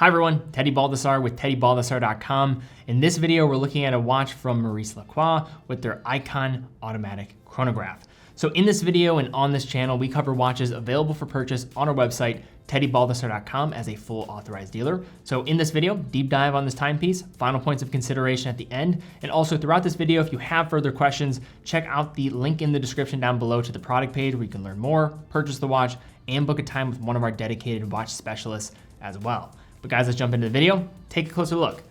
Hi everyone, Teddy Baldassarre with TeddyBaldassarre.com. In this video, we're looking at a watch from Maurice Lacroix with their Aikon automatic chronograph. So in this video and on this channel, we cover watches available for purchase on our website, TeddyBaldassarre.com, as a full authorized dealer. So in this video, deep dive on this timepiece, final points of consideration at the end, and also throughout this video, if you have further questions, check out the link in the description down below to the product page where you can learn more, purchase the watch, and book a time with one of our dedicated watch specialists as well. But guys, let's jump into the video, take a closer look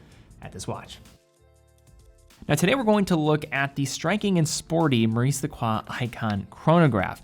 at this watch. Now today we're going to look at the striking and sporty Maurice Lacroix Aikon Chronograph.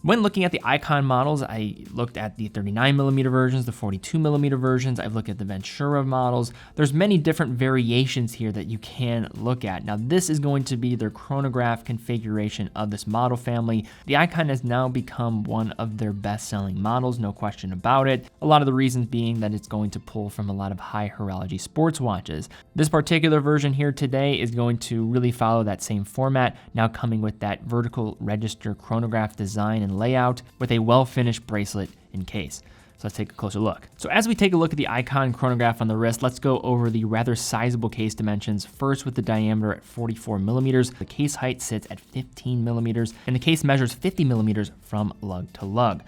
When looking at the Aikon models, I looked at the 39mm versions, the 42mm versions, I've looked at the Ventura models. There's many different variations here that you can look at. Now this is going to be their chronograph configuration of this model family. The Aikon has now become one of their best-selling models, no question about it. A lot of the reasons being that it's going to pull from a lot of high horology sports watches. This particular version here today is going to really follow that same format, now coming with that vertical register chronograph design and layout with a well-finished bracelet and case. So let's take a closer look. So as we take a look at the Aikon chronograph on the wrist, let's go over the rather sizable case dimensions. First with the diameter at 44mm, the case height sits at 15mm, and the case measures 50mm from lug to lug.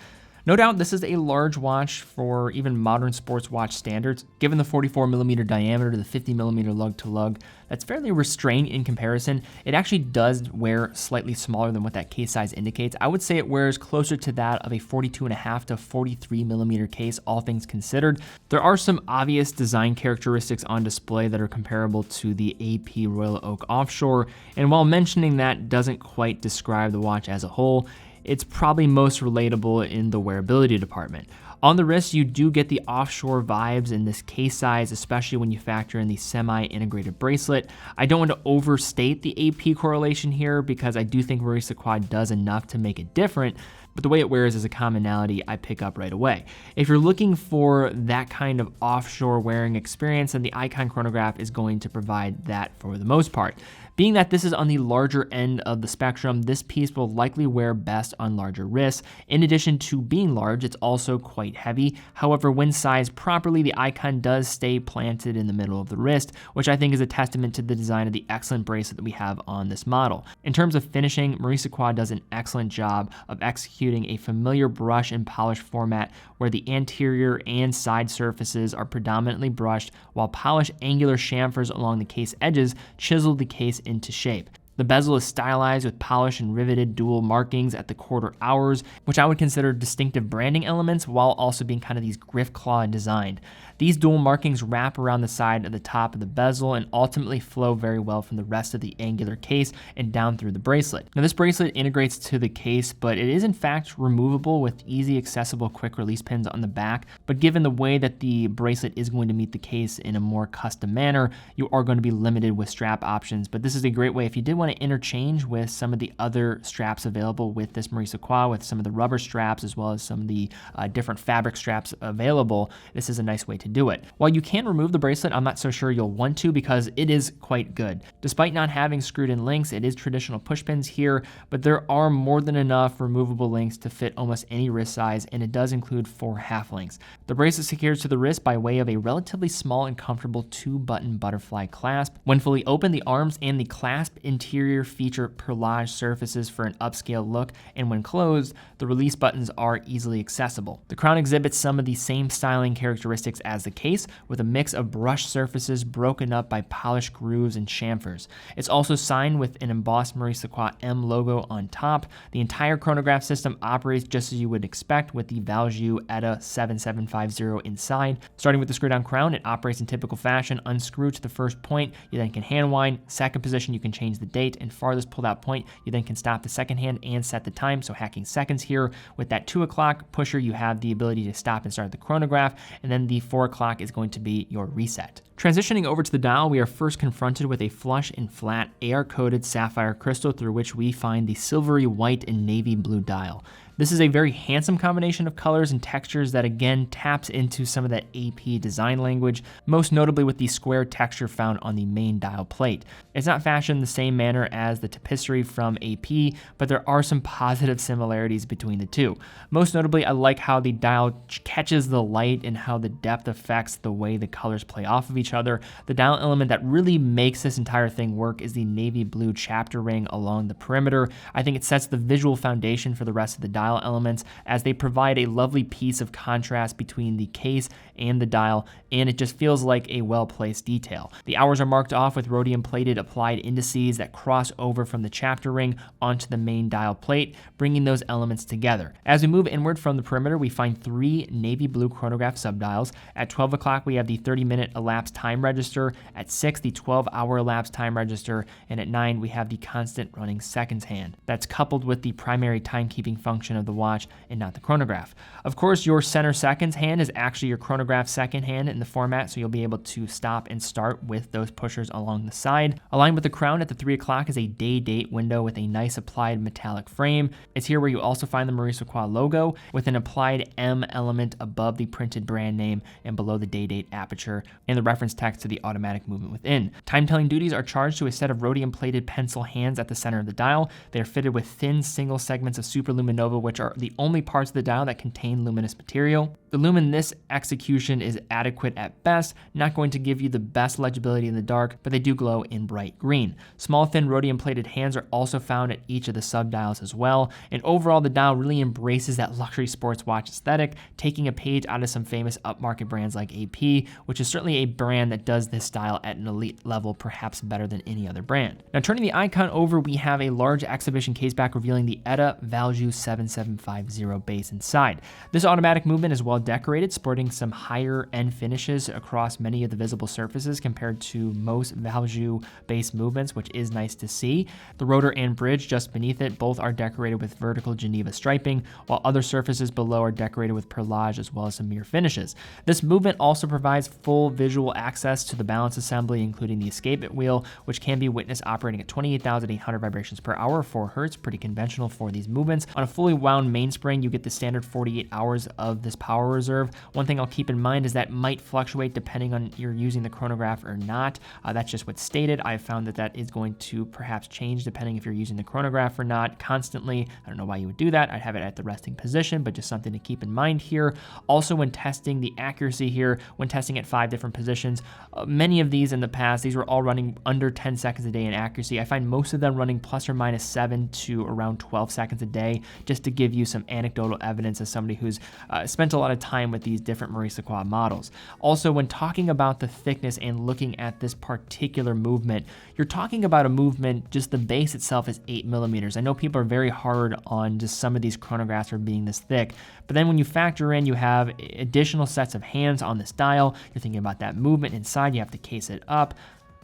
No doubt this is a large watch for even modern sports watch standards. Given the 44mm diameter to the 50mm lug to lug, that's fairly restrained in comparison. It actually does wear slightly smaller than what that case size indicates. I would say it wears closer to that of a 42.5 to 43mm case, all things considered. There are some obvious design characteristics on display that are comparable to the AP Royal Oak Offshore, and while mentioning that doesn't quite describe the watch as a whole, it's probably most relatable in the wearability department. On the wrist, you do get the Offshore vibes in this case size, especially when you factor in the semi-integrated bracelet. I don't want to overstate the AP correlation here because I do think Maurice Lacroix does enough to make it different, but the way it wears is a commonality I pick up right away. If you're looking for that kind of offshore wearing experience, then the Aikon chronograph is going to provide that for the most part. Being that this is on the larger end of the spectrum, this piece will likely wear best on larger wrists. In addition to being large, it's also quite heavy. However, when sized properly, the Aikon does stay planted in the middle of the wrist, which I think is a testament to the design of the excellent bracelet that we have on this model. In terms of finishing, Maurice Lacroix does an excellent job of executing a familiar brush and polish format where the anterior and side surfaces are predominantly brushed, while polished angular chamfers along the case edges chisel the case into shape. The bezel is stylized with polished and riveted dual markings at the quarter hours, which I would consider distinctive branding elements while also being kind of these griff claw designed. These dual markings wrap around the side of the top of the bezel and ultimately flow very well from the rest of the angular case and down through the bracelet. Now this bracelet integrates to the case, but it is in fact removable with easy accessible quick release pins on the back. But given the way that the bracelet is going to meet the case in a more custom manner, you are going to be limited with strap options. But this is a great way if you did want to interchange with some of the other straps available with this Maurice Lacroix, with some of the rubber straps as well as some of the different fabric straps available. This is a nice way to do it. While you can remove the bracelet, I'm not so sure you'll want to because it is quite good. Despite not having screwed in links, it is traditional push pins here, but there are more than enough removable links to fit almost any wrist size, and it does include 4 half links. The bracelet secures to the wrist by way of a relatively small and comfortable 2-button butterfly clasp. When fully open, the arms and the clasp interior feature perlage surfaces for an upscale look, and when closed, the release buttons are easily accessible. The crown exhibits some of the same styling characteristics as the case, with a mix of brushed surfaces broken up by polished grooves and chamfers. It's also signed with an embossed Maurice Lacroix M logo on top. The entire chronograph system operates just as you would expect with the Valjoux ETA 7750 inside. Starting with the screw down crown, it operates in typical fashion. Unscrew to the first point, you then can hand wind. Second position, you can change the date, and farthest pulled out point, you then can stop the second hand and set the time, so hacking seconds here. With that 2 o'clock pusher, you have the ability to stop and start the chronograph, and then the 4 o'clock is going to be your reset. Transitioning over to the dial, we are first confronted with a flush and flat AR-coated sapphire crystal through which we find the silvery white and navy blue dial. This is a very handsome combination of colors and textures that again taps into some of that AP design language, most notably with the square texture found on the main dial plate. It's not fashioned the same manner as the tapisserie from AP, but there are some positive similarities between the two. Most notably, I like how the dial catches the light and how the depth affects the way the colors play off of each other. The dial element that really makes this entire thing work is the navy blue chapter ring along the perimeter. I think it sets the visual foundation for the rest of the dial elements as they provide a lovely piece of contrast between the case and the dial, and it just feels like a well-placed detail. The hours are marked off with rhodium-plated applied indices that cross over from the chapter ring onto the main dial plate, bringing those elements together. As we move inward from the perimeter, we find 3 navy blue chronograph subdials. At 12 o'clock, we have the 30-minute elapsed time register. At 6, the 12-hour elapsed time register. And at 9, we have the constant running seconds hand. That's coupled with the primary timekeeping function of the watch and not the chronograph. Of course, your center seconds hand is actually your chronograph second hand in the format, so you'll be able to stop and start with those pushers along the side. Aligned with the crown at the 3 o'clock is a day-date window with a nice applied metallic frame. It's here where you also find the Maurice Lacroix logo with an applied M element above the printed brand name and below the day-date aperture and the reference text to the automatic movement within. Time-telling duties are charged to a set of rhodium-plated pencil hands at the center of the dial. They are fitted with thin single segments of superluminova, which are the only parts of the dial that contain luminous material. The lumen in this execution is adequate at best, not going to give you the best legibility in the dark, but they do glow in bright green. Small thin rhodium plated hands are also found at each of the subdials as well, and overall the dial really embraces that luxury sports watch aesthetic, taking a page out of some famous upmarket brands like AP, which is certainly a brand that does this style at an elite level, perhaps better than any other brand. Now turning the icon over, we have a large exhibition case back revealing the ETA Valjoux 7750 base inside. This automatic movement is well decorated, sporting some higher end finishes across many of the visible surfaces compared to most Valjoux base movements, which is nice to see. The rotor and bridge just beneath it both are decorated with vertical Geneva striping, while other surfaces below are decorated with perlage as well as some mirror finishes. This movement also provides full visual access to the balance assembly, including the escapement wheel, which can be witnessed operating at 28,800 vibrations per hour, 4 hertz, pretty conventional for these movements. On a fully wound mainspring, you get the standard 48 hours of this power reserve. One thing I'll keep in mind is that might fluctuate depending on you're using the chronograph or not. That's just what's stated. I've found that that is going to perhaps change depending if you're using the chronograph or not constantly. I don't know why you would do that. I'd have it at the resting position, but just something to keep in mind here. Also, when testing the accuracy here, when testing at 5 different positions, many of these in the past, these were all running under 10 seconds a day in accuracy. I find most of them running plus or minus 7 to around 12 seconds a day, just to give you some anecdotal evidence as somebody who's spent a lot of time with these different Maurice Lacroix models. Also, when talking about the thickness and looking at this particular movement, you're talking about a movement, just the base itself is 8 millimeters. I know people are very hard on just some of these chronographs for being this thick, but then when you factor in, you have additional sets of hands on this dial, you're thinking about that movement inside, you have to case it up.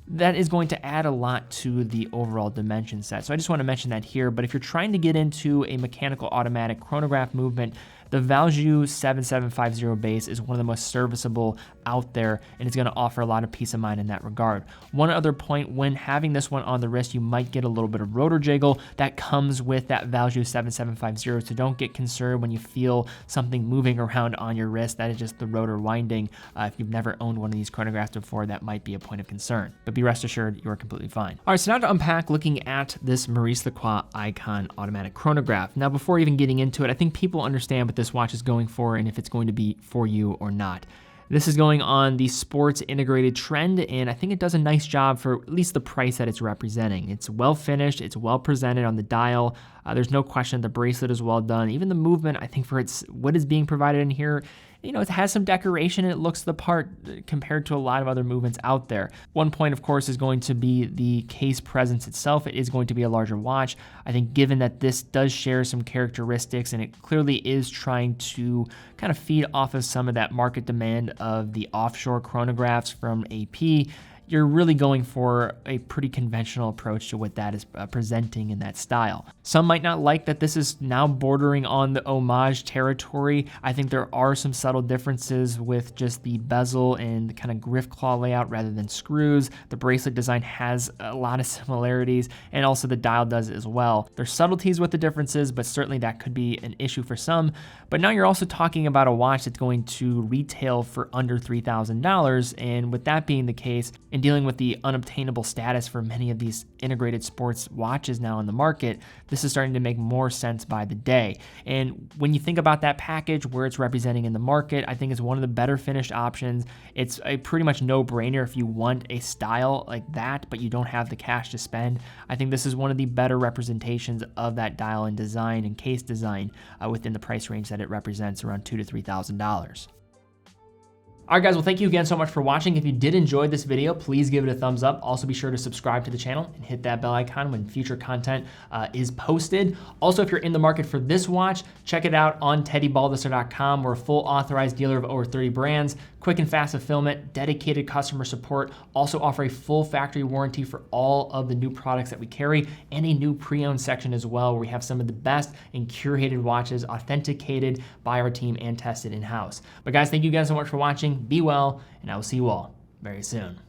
That is going to add a lot to the overall dimension set. So I just want to mention that here, but if you're trying to get into a mechanical automatic chronograph movement, the Valjoux 7750 base is one of the most serviceable out there, and it's going to offer a lot of peace of mind in that regard. One other point, when having this one on the wrist, you might get a little bit of rotor jiggle that comes with that Valjoux 7750, so don't get concerned when you feel something moving around on your wrist. That is just the rotor winding. If you've never owned one of these chronographs before, that might be a point of concern, but be rest assured you are completely fine. All right, so now to unpack looking at this Maurice Lacroix Aikon automatic chronograph. Now, before even getting into it, I think people understand what this watch is going for and if it's going to be for you or not. This is going on the sports integrated trend, and I think it does a nice job for at least the price that it's representing. It's well finished, it's well presented on the dial. There's no question the bracelet is well done. Even the movement, I think for what is being provided in here, you know, it has some decoration and it looks the part compared to a lot of other movements out there. One point, of course, is going to be the case presence itself. It is going to be a larger watch. I think given that this does share some characteristics and it clearly is trying to kind of feed off of some of that market demand of the offshore chronographs from AP, you're really going for a pretty conventional approach to what that is presenting in that style. Some might not like that this is now bordering on the homage territory. I think there are some subtle differences with just the bezel and the kind of griff claw layout rather than screws. The bracelet design has a lot of similarities, and also the dial does as well. There's subtleties with the differences, but certainly that could be an issue for some. But now you're also talking about a watch that's going to retail for under $3,000, and with that being the case, and dealing with the unobtainable status for many of these integrated sports watches now in the market, this is starting to make more sense by the day. And when you think about that package, where it's representing in the market, I think it's one of the better finished options. It's a pretty much no-brainer if you want a style like that, but you don't have the cash to spend. I think this is one of the better representations of that dial and design and case design within the price range that it represents, around $2,000 to $3,000. All right, guys, well, thank you again so much for watching. If you did enjoy this video, please give it a thumbs up. Also, be sure to subscribe to the channel and hit that bell icon when future content is posted. Also, if you're in the market for this watch, check it out on TeddyBaldassarre.com. We're a full authorized dealer of over 30 brands, quick and fast fulfillment, dedicated customer support, also offer a full factory warranty for all of the new products that we carry, and a new pre-owned section as well, where we have some of the best and curated watches authenticated by our team and tested in-house. But guys, thank you guys so much for watching. Be well, and I will see you all very soon.